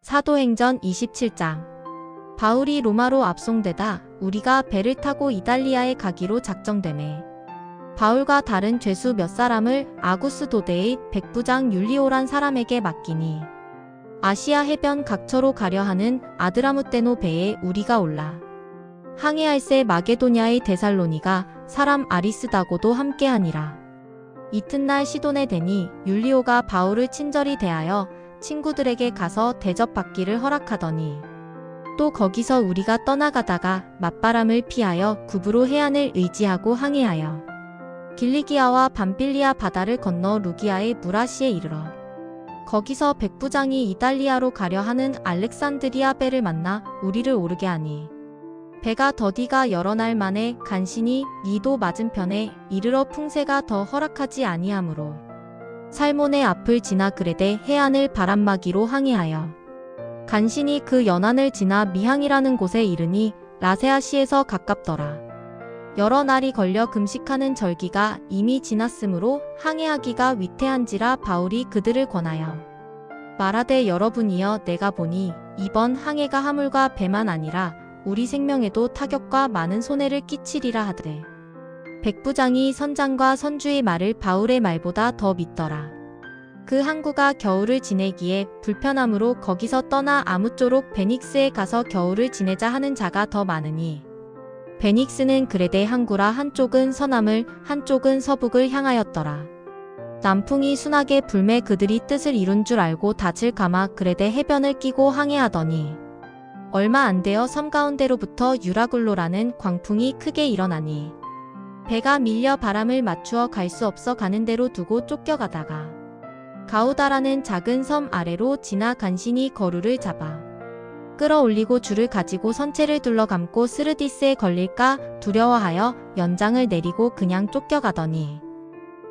사도행전 27장. 바울이 로마로 압송되다 우리가 배를 타고 이달리아에 가기로 작정되매 바울과 다른 죄수 몇 사람을 아구스 도대의 백부장 율리오란 사람에게 맡기니 아시아 해변 각처로 가려 하는 아드라무떼노 배에 우리가 올라 항해할새 마게도냐의 데살로니가 사람 아리스다고도 함께하니라. 이튿날 시돈에 대니 율리오가 바울을 친절히 대하여 친구들에게 가서 대접받기를 허락하더니 또 거기서 우리가 떠나가다가 맞바람을 피하여 구브로 해안을 의지하고 항해하여 길리기아와 밤빌리아 바다를 건너 루기아의 무라시에 이르러 거기서 백부장이 이달리아로 가려 하는 알렉산드리아 배를 만나 우리를 오르게 하니 배가 더디가 여러 날 만에 간신히 니도 맞은편에 이르러 풍세가 더 허락하지 아니하므로 살몬의 앞을 지나 그레데 해안을 바람막이로 항해하여 간신히 그 연안을 지나 미항이라는 곳에 이르니 라세아시에서 가깝더라. 여러 날이 걸려 금식하는 절기가 이미 지났으므로 항해하기가 위태한지라 바울이 그들을 권하여 말하되 여러분이여 내가 보니 이번 항해가 하물과 배만 아니라 우리 생명에도 타격과 많은 손해를 끼치리라 하되 백부장이 선장과 선주의 말을 바울의 말보다 더 믿더라. 그 항구가 겨울을 지내기에 불편함으로 거기서 떠나 아무쪼록 베닉스에 가서 겨울을 지내자 하는 자가 더 많으니 베닉스는 그레데 항구라 한쪽은 서남을 한쪽은 서북을 향하였더라. 남풍이 순하게 불매 그들이 뜻을 이룬 줄 알고 닻을 감아 그레데 해변을 끼고 항해하더니 얼마 안 되어 섬 가운데로부터 유라굴로라는 광풍이 크게 일어나니 배가 밀려 바람을 맞추어 갈 수 없어 가는 대로 두고 쫓겨가다가 가우다라는 작은 섬 아래로 지나 간신히 거루를 잡아 끌어올리고 줄을 가지고 선체를 둘러감고 스르디스에 걸릴까 두려워하여 연장을 내리고 그냥 쫓겨가더니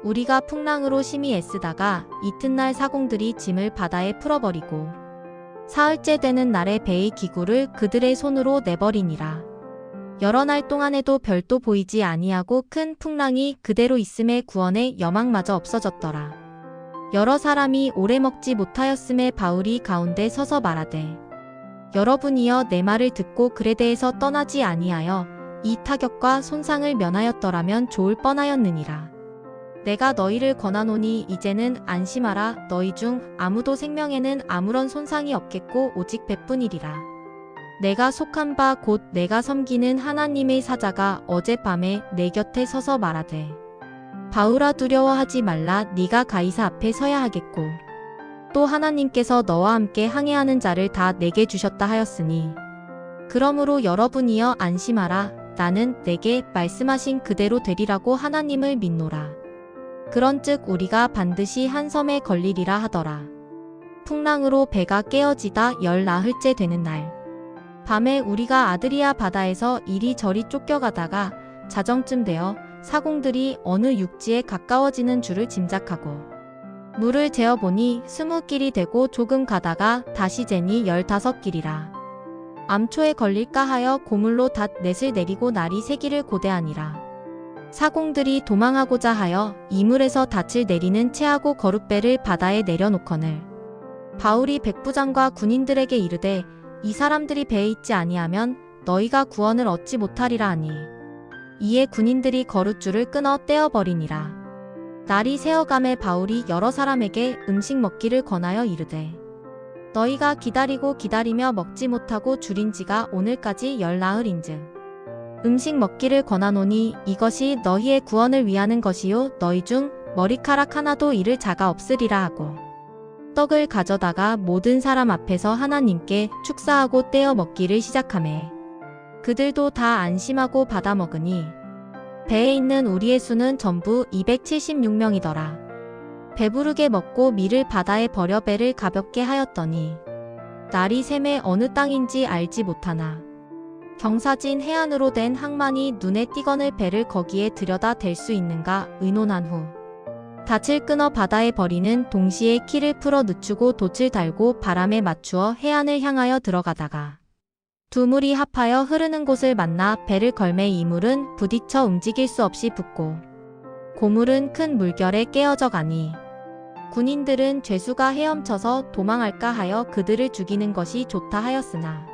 우리가 풍랑으로 심히 애쓰다가 이튿날 사공들이 짐을 바다에 풀어버리고 사흘째 되는 날에 배의 기구를 그들의 손으로 내버리니라. 여러 날 동안에도 별도 보이지 아니하고 큰 풍랑이 그대로 있음에 구원의 여망마저 없어졌더라. 여러 사람이 오래 먹지 못하였음에 바울이 가운데 서서 말하되 여러분이여 내 말을 듣고 그레데에서 떠나지 아니하여 이 타격과 손상을 면하였더라면 좋을 뻔하였느니라. 내가 너희를 권하노니 이제는 안심하라. 너희 중 아무도 생명에는 아무런 손상이 없겠고 오직 배뿐이리라. 내가 속한 바 곧 내가 섬기는 하나님의 사자가 어젯밤에 내 곁에 서서 말하되 바울아 두려워하지 말라. 네가 가이사 앞에 서야 하겠고 또 하나님께서 너와 함께 항해하는 자를 다 내게 주셨다 하였으니 그러므로 여러분이여 안심하라. 나는 내게 말씀하신 그대로 되리라고 하나님을 믿노라. 그런즉 우리가 반드시 한 섬에 걸리리라 하더라. 풍랑으로 배가 깨어지다 열 나흘째 되는 날 밤에 우리가 아드리아 바다에서 이리저리 쫓겨가다가 자정쯤 되어 사공들이 어느 육지에 가까워지는 줄을 짐작하고 물을 재어보니 20길이 되고 조금 가다가 다시 재니 15길이라. 암초에 걸릴까 하여 고물로 닷 넷을 내리고 날이 새기를 고대하니라. 사공들이 도망하고자 하여 이물에서 닻을 내리는 채하고 거룻배를 바다에 내려놓거늘 바울이 백부장과 군인들에게 이르되 이 사람들이 배에 있지 아니하면 너희가 구원을 얻지 못하리라 하니 이에 군인들이 거룻줄을 끊어 떼어버리니라. 날이 새어감에 바울이 여러 사람에게 음식 먹기를 권하여 이르되 너희가 기다리고 기다리며 먹지 못하고 줄인 지가 오늘까지 열 나흘인즉 음식 먹기를 권하노니 이것이 너희의 구원을 위하는 것이요 너희 중 머리카락 하나도 잃을 자가 없으리라 하고 떡을 가져다가 모든 사람 앞에서 하나님께 축사하고 떼어 먹기를 시작하매 그들도 다 안심하고 받아 먹으니 배에 있는 우리의 수는 전부 276명이더라. 배부르게 먹고 밀을 바다에 버려 배를 가볍게 하였더니 날이 샘에 어느 땅인지 알지 못하나 경사진 해안으로 된 항만이 눈에 띄거늘 배를 거기에 들여다 댈 수 있는가 의논한 후 닻을 끊어 바다에 버리는 동시에 키를 풀어 늦추고 돛을 달고 바람에 맞추어 해안을 향하여 들어가다가 두 물이 합하여 흐르는 곳을 만나 배를 걸매 이 물은 부딪혀 움직일 수 없이 붙고 고물은 큰 물결에 깨어져 가니 군인들은 죄수가 헤엄쳐서 도망할까 하여 그들을 죽이는 것이 좋다 하였으나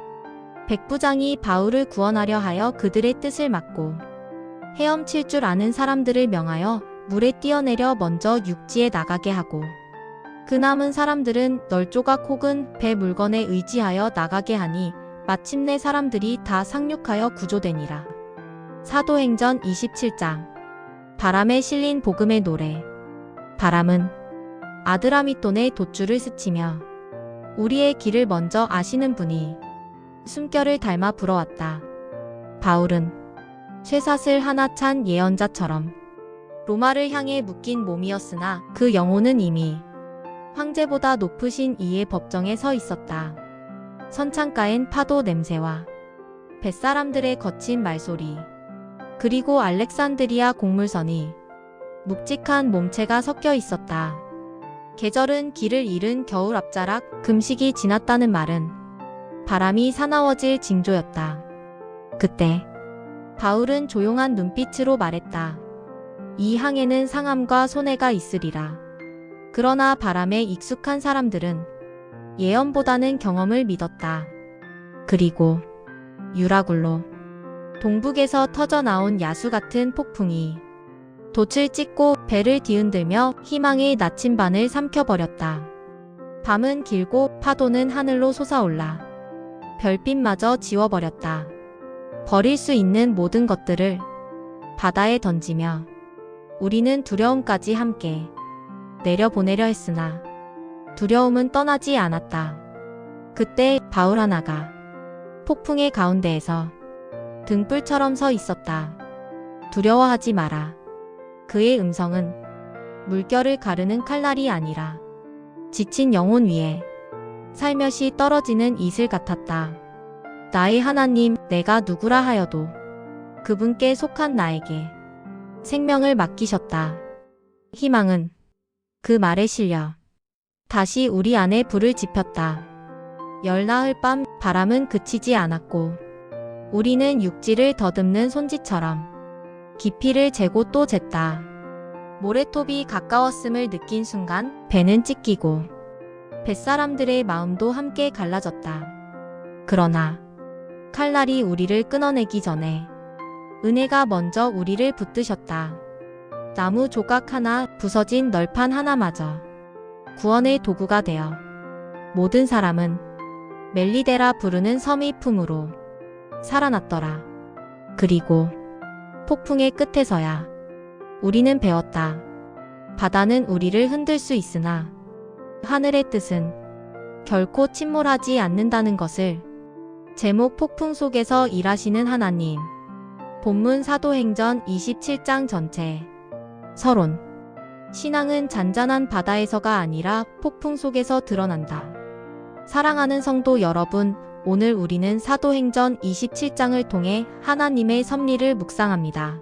백부장이 바울을 구원하려 하여 그들의 뜻을 막고 헤엄칠 줄 아는 사람들을 명하여 물에 뛰어내려 먼저 육지에 나가게 하고 그 남은 사람들은 널조각 혹은 배 물건에 의지하여 나가게 하니 마침내 사람들이 다 상륙하여 구조되니라. 사도행전 27장. 바람에 실린 복음의 노래. 바람은 아드라미돈의 돛줄을 스치며 우리의 길을 먼저 아시는 분이 숨결을 닮아 불어왔다. 바울은 쇠사슬 하나 찬 예언자처럼 로마를 향해 묶인 몸이었으나 그 영혼은 이미 황제보다 높으신 이의 법정에 서 있었다. 선창가엔 파도 냄새와 뱃사람들의 거친 말소리, 그리고 알렉산드리아 곡물선이 묵직한 몸체가 섞여 있었다. 계절은 길을 잃은 겨울 앞자락 금식이 지났다는 말은 바람이 사나워질 징조였다. 그때 바울은 조용한 눈빛으로 말했다. 이 항에는 상함과 손해가 있으리라. 그러나 바람에 익숙한 사람들은 예언보다는 경험을 믿었다. 그리고 유라굴로, 동북에서 터져나온 야수 같은 폭풍이 돛을 찢고 배를 뒤흔들며 희망의 나침반을 삼켜버렸다. 밤은 길고 파도는 하늘로 솟아올라 별빛마저 지워버렸다. 버릴 수 있는 모든 것들을 바다에 던지며 우리는 두려움까지 함께 내려보내려 했으나 두려움은 떠나지 않았다. 그때 바울 하나가 폭풍의 가운데에서 등불처럼 서 있었다. 두려워하지 마라. 그의 음성은 물결을 가르는 칼날이 아니라 지친 영혼 위에 살며시 떨어지는 이슬 같았다. 나의 하나님, 내가 누구라 하여도 그분께 속한 나에게 생명을 맡기셨다. 희망은 그 말에 실려 다시 우리 안에 불을 지폈다. 열나흘 밤 바람은 그치지 않았고 우리는 육지를 더듬는 손짓처럼 깊이를 재고 또 쟀다. 모래톱이 가까웠음을 느낀 순간 배는 찢기고 뱃사람들의 마음도 함께 갈라졌다. 그러나 칼날이 우리를 끊어내기 전에 은혜가 먼저 우리를 붙드셨다. 나무 조각 하나, 부서진 널판 하나마저 구원의 도구가 되어 모든 사람은 멜리데라 부르는 섬의 품으로 살아났더라. 그리고 폭풍의 끝에서야 우리는 배웠다. 바다는 우리를 흔들 수 있으나 하늘의 뜻은 결코 침몰하지 않는다는 것을. 제목 폭풍 속에서 일하시는 하나님. 본문 사도행전 27장 전체. 서론. 신앙은 잔잔한 바다에서가 아니라 폭풍 속에서 드러난다. 사랑하는 성도 여러분, 오늘 우리는 사도행전 27장을 통해 하나님의 섭리를 묵상합니다.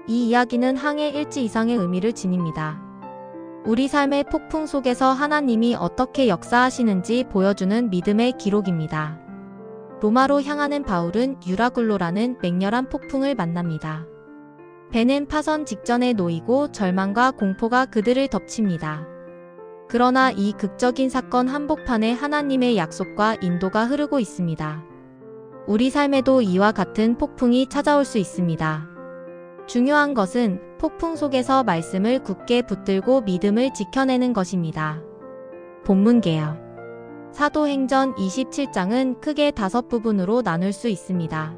이 이야기는 항해 일지 이상의 의미를 지닙니다. 우리 삶의 폭풍 속에서 하나님이 어떻게 역사하시는지 보여주는 믿음의 기록입니다. 로마로 향하는 바울은 유라굴로라는 맹렬한 폭풍을 만납니다. 배는 파선 직전에 놓이고 절망과 공포가 그들을 덮칩니다. 그러나 이 극적인 사건 한복판에 하나님의 약속과 인도가 흐르고 있습니다. 우리 삶에도 이와 같은 폭풍이 찾아올 수 있습니다. 중요한 것은 폭풍 속에서 말씀을 굳게 붙들고 믿음을 지켜내는 것입니다. 본문 개요. 사도행전 27장은 크게 5부분으로 나눌 수 있습니다.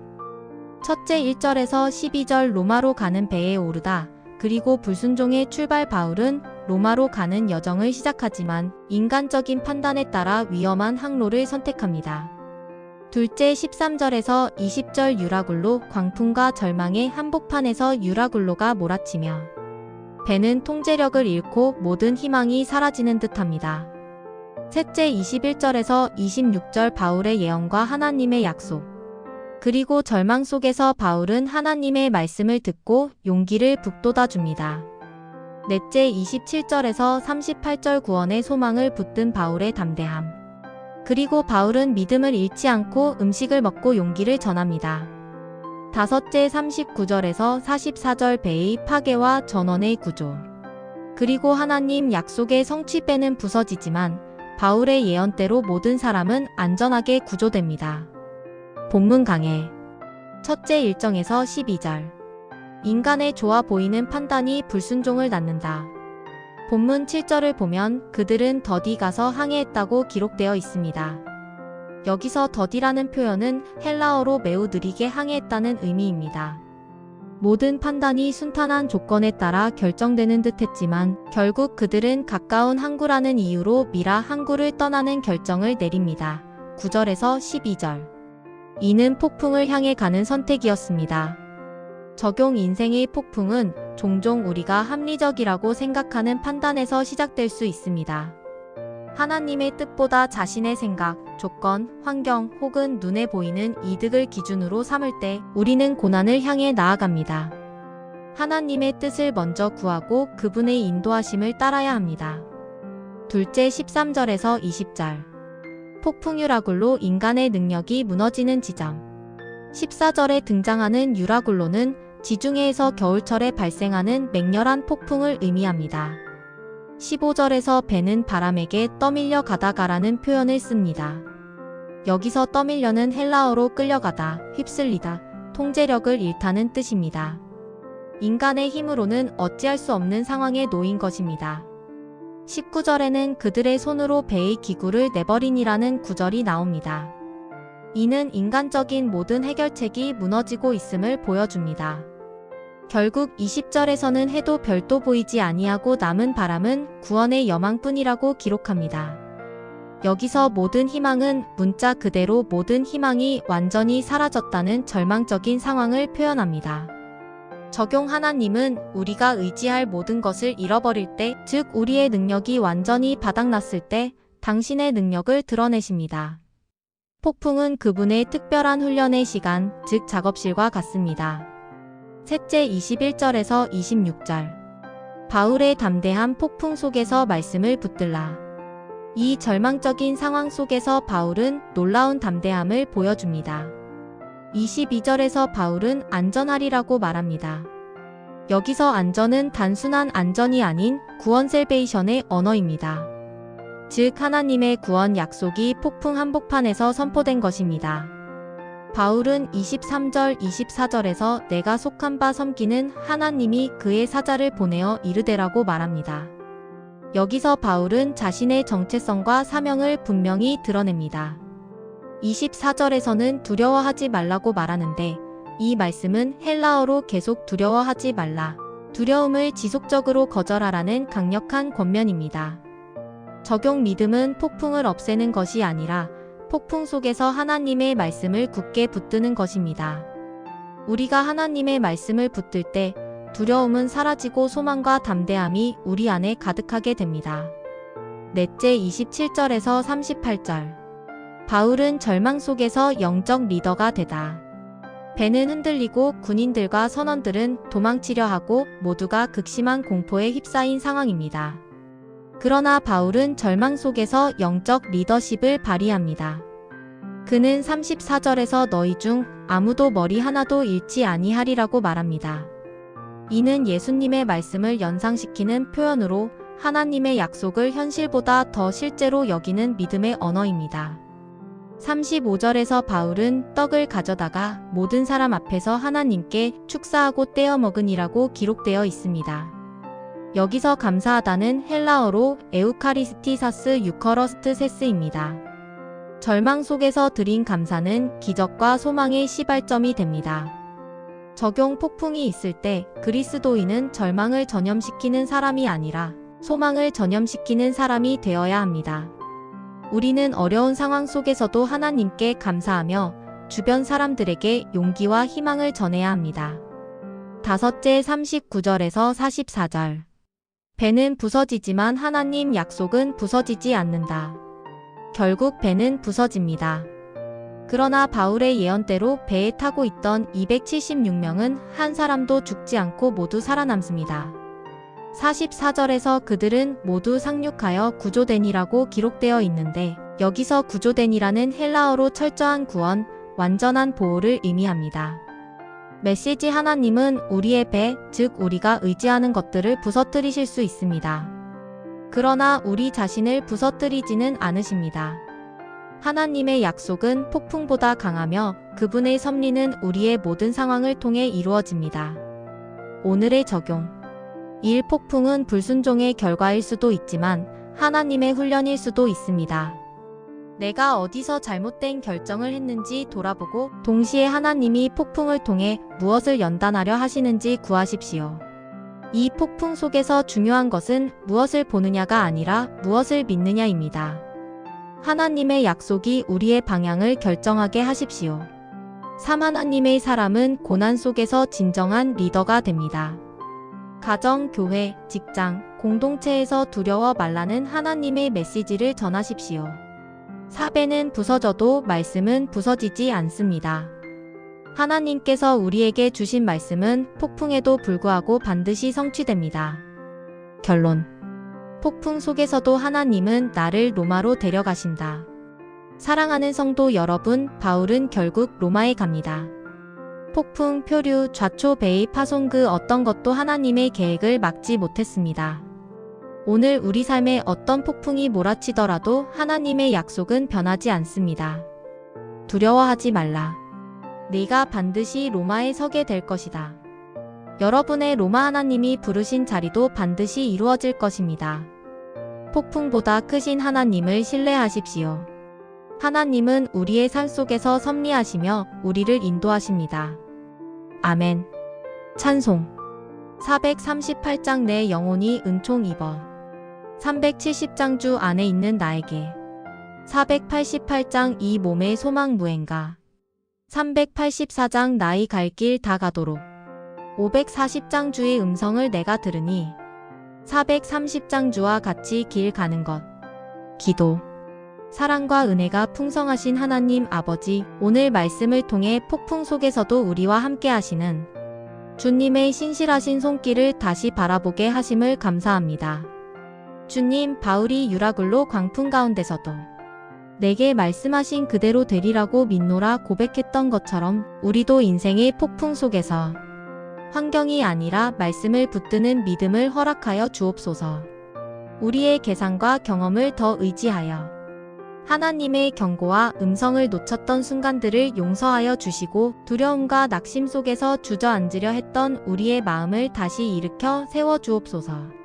첫째 1절에서 12절 로마로 가는 배에 오르다, 그리고 불순종의 출발. 바울은 로마로 가는 여정을 시작하지만 인간적인 판단에 따라 위험한 항로를 선택합니다. 둘째 13절에서 20절 유라굴로. 광풍과 절망의 한복판에서 유라굴로가 몰아치며 배는 통제력을 잃고 모든 희망이 사라지는 듯합니다. 셋째 21절에서 26절 바울의 예언과 하나님의 약속. 그리고 절망 속에서 바울은 하나님의 말씀을 듣고 용기를 북돋아줍니다. 넷째 27절에서 38절 구원의 소망을 붙든 바울의 담대함. 그리고 바울은 믿음을 잃지 않고 음식을 먹고 용기를 전합니다. 다섯째 39절에서 44절 배의 파괴와 전원의 구조. 그리고 하나님 약속의 성취배는 부서지지만 바울의 예언대로 모든 사람은 안전하게 구조됩니다. 본문 강해. 첫째 1정에서 12절. 인간의 좋아 보이는 판단이 불순종을 낳는다. 본문 7절을 보면 그들은 더디 가서 항해했다고 기록되어 있습니다. 여기서 더디라는 표현은 헬라어로 매우 느리게 항해했다는 의미입니다. 모든 판단이 순탄한 조건에 따라 결정되는 듯 했지만 결국 그들은 가까운 항구라는 이유로 미라 항구를 떠나는 결정을 내립니다. 9절에서 12절. 이는 폭풍을 향해 가는 선택이었습니다. 적용 인생의 폭풍은 종종 우리가 합리적이라고 생각하는 판단에서 시작될 수 있습니다. 하나님의 뜻보다 자신의 생각, 조건, 환경 혹은 눈에 보이는 이득을 기준으로 삼을 때 우리는 고난을 향해 나아갑니다. 하나님의 뜻을 먼저 구하고 그분의 인도하심을 따라야 합니다. 둘째 13절에서 20절. 폭풍 유라굴로 인간의 능력이 무너지는 지점. 14절에 등장하는 유라굴로는 지중해에서 겨울철에 발생하는 맹렬한 폭풍을 의미합니다. 15절에서 배는 바람에게 떠밀려 가다가라는 표현을 씁니다. 여기서 떠밀려는 헬라어로 끌려가다, 휩쓸리다, 통제력을 잃다는 뜻입니다. 인간의 힘으로는 어찌할 수 없는 상황에 놓인 것입니다. 19절에는 그들의 손으로 배의 기구를 내버리니라는 구절이 나옵니다. 이는 인간적인 모든 해결책이 무너지고 있음을 보여줍니다. 결국 20절에서는 해도 별도 보이지 아니하고 남은 바람은 구원의 여망뿐이라고 기록합니다. 여기서 모든 희망은 문자 그대로 모든 희망이 완전히 사라졌다는 절망적인 상황을 표현합니다. 적용 하나님은 우리가 의지할 모든 것을 잃어버릴 때, 즉 우리의 능력이 완전히 바닥났을 때 당신의 능력을 드러내십니다. 폭풍은 그분의 특별한 훈련의 시간, 즉 작업실과 같습니다. 셋째 21절에서 26절. 바울의 담대한 폭풍 속에서 말씀을 붙들라. 이 절망적인 상황 속에서 바울은 놀라운 담대함을 보여줍니다. 22절에서 바울은 안전하리라고 말합니다. 여기서 안전은 단순한 안전이 아닌 구원 셀베이션의 언어입니다. 즉 하나님의 구원 약속이 폭풍 한복판에서 선포된 것입니다. 바울은 23절 24절에서 내가 속한 바 섬기는 하나님이 그의 사자를 보내어 이르되라고 말합니다. 여기서 바울은 자신의 정체성과 사명을 분명히 드러냅니다. 24절에서는 두려워하지 말라고 말하는데 이 말씀은 헬라어로 계속 두려워하지 말라, 두려움을 지속적으로 거절하라는 강력한 권면입니다. 적용 믿음은 폭풍을 없애는 것이 아니라 폭풍 속에서 하나님의 말씀을 굳게 붙드는 것입니다. 우리가 하나님의 말씀을 붙들 때 두려움은 사라지고 소망과 담대함이 우리 안에 가득하게 됩니다. 넷째 27절에서 38절. 바울은 절망 속에서 영적 리더가 되다. 배는 흔들리고 군인들과 선원들은 도망치려 하고 모두가 극심한 공포에 휩싸인 상황입니다. 그러나 바울은 절망 속에서 영적 리더십을 발휘합니다. 그는 34절에서 너희 중 아무도 머리 하나도 잃지 아니하리라고 말합니다. 이는 예수님의 말씀을 연상시키는 표현으로 하나님의 약속을 현실보다 더 실제로 여기는 믿음의 언어입니다. 35절에서 바울은 떡을 가져다가 모든 사람 앞에서 하나님께 축사하고 떼어 먹으니라고 기록되어 있습니다. 여기서 감사하다는 헬라어로 에우카리스티사스 유커러스트세스입니다. 절망 속에서 드린 감사는 기적과 소망의 시발점이 됩니다. 적용 폭풍이 있을 때 그리스도인은 절망을 전염시키는 사람이 아니라 소망을 전염시키는 사람이 되어야 합니다. 우리는 어려운 상황 속에서도 하나님께 감사하며 주변 사람들에게 용기와 희망을 전해야 합니다. 다섯째 39절에서 44절. 배는 부서지지만 하나님 약속은 부서지지 않는다. 결국 배는 부서집니다. 그러나 바울의 예언대로 배에 타고 있던 276명은 한 사람도 죽지 않고 모두 살아남습니다. 44절에서 그들은 모두 상륙하여 구조되니라고 기록되어 있는데 여기서 구조되니라는 헬라어로 철저한 구원, 완전한 보호를 의미합니다. 메시지 하나님은 우리의 배, 즉 우리가 의지하는 것들을 부서뜨리실 수 있습니다. 그러나 우리 자신을 부서뜨리지는 않으십니다. 하나님의 약속은 폭풍보다 강하며 그분의 섭리는 우리의 모든 상황을 통해 이루어집니다. 오늘의 적용. 1. 폭풍은 불순종의 결과일 수도 있지만 하나님의 훈련일 수도 있습니다. 내가 어디서 잘못된 결정을 했는지 돌아보고 동시에 하나님이 폭풍을 통해 무엇을 연단하려 하시는지 구하십시오. 이 폭풍 속에서 중요한 것은 무엇을 보느냐가 아니라 무엇을 믿느냐입니다. 하나님의 약속이 우리의 방향을 결정하게 하십시오. 3. 하나님의 사람은 고난 속에서 진정한 리더가 됩니다. 가정, 교회, 직장, 공동체에서 두려워 말라는 하나님의 메시지를 전하십시오. 4배는 부서져도 말씀은 부서지지 않습니다. 하나님께서 우리에게 주신 말씀은 폭풍에도 불구하고 반드시 성취됩니다. 결론. 폭풍 속에서도 하나님은 나를 로마로 데려가신다. 사랑하는 성도 여러분, 바울은 결국 로마에 갑니다. 폭풍, 표류, 좌초, 배의 파손 그 어떤 것도 하나님의 계획을 막지 못했습니다. 오늘 우리 삶에 어떤 폭풍이 몰아치더라도 하나님의 약속은 변하지 않습니다. 두려워하지 말라. 네가 반드시 로마에 서게 될 것이다. 여러분의 로마 하나님이 부르신 자리도 반드시 이루어질 것입니다. 폭풍보다 크신 하나님을 신뢰하십시오. 하나님은 우리의 삶 속에서 섭리하시며 우리를 인도하십니다. 아멘. 찬송. 438장 내 영혼이 은총 입어. 370장 주 안에 있는 나에게. 488장 이 몸의 소망 무엔가. 384장 나의 갈 길 다 가도록. 540장 주의 음성을 내가 들으니. 430장 주와 같이 길 가는 것. 기도. 사랑과 은혜가 풍성하신 하나님 아버지, 오늘 말씀을 통해 폭풍 속에서도 우리와 함께 하시는 주님의 신실하신 손길을 다시 바라보게 하심을 감사합니다. 주님, 바울이 유라굴로 광풍 가운데서도 내게 말씀하신 그대로 되리라고 믿노라 고백했던 것처럼 우리도 인생의 폭풍 속에서 환경이 아니라 말씀을 붙드는 믿음을 허락하여 주옵소서. 우리의 계산과 경험을 더 의지하여 하나님의 경고와 음성을 놓쳤던 순간들을 용서하여 주시고 두려움과 낙심 속에서 주저앉으려 했던 우리의 마음을 다시 일으켜 세워 주옵소서.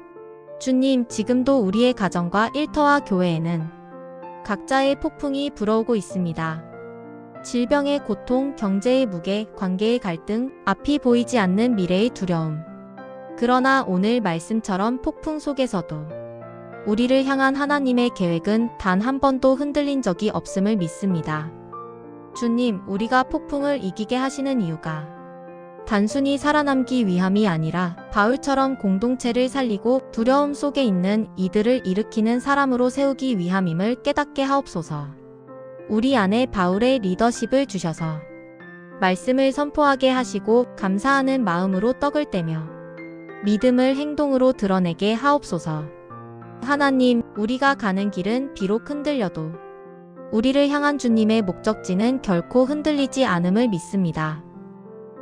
주님, 지금도 우리의 가정과 일터와 교회에는 각자의 폭풍이 불어오고 있습니다. 질병의 고통, 경제의 무게, 관계의 갈등, 앞이 보이지 않는 미래의 두려움. 그러나 오늘 말씀처럼 폭풍 속에서도 우리를 향한 하나님의 계획은 단 한 번도 흔들린 적이 없음을 믿습니다. 주님, 우리가 폭풍을 이기게 하시는 이유가 단순히 살아남기 위함이 아니라 바울처럼 공동체를 살리고 두려움 속에 있는 이들을 일으키는 사람으로 세우기 위함임을 깨닫게 하옵소서. 우리 안에 바울의 리더십을 주셔서 말씀을 선포하게 하시고 감사하는 마음으로 떡을 떼며 믿음을 행동으로 드러내게 하옵소서. 하나님, 우리가 가는 길은 비록 흔들려도 우리를 향한 주님의 목적지는 결코 흔들리지 않음을 믿습니다.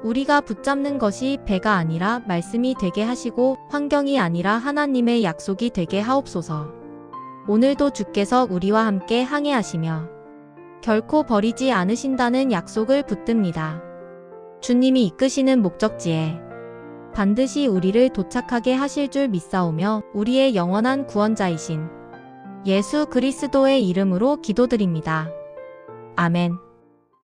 우리가 붙잡는 것이 배가 아니라 말씀이 되게 하시고 환경이 아니라 하나님의 약속이 되게 하옵소서. 오늘도 주께서 우리와 함께 항해하시며 결코 버리지 않으신다는 약속을 붙듭니다. 주님이 이끄시는 목적지에 반드시 우리를 도착하게 하실 줄 믿사오며 우리의 영원한 구원자이신 예수 그리스도의 이름으로 기도드립니다. 아멘.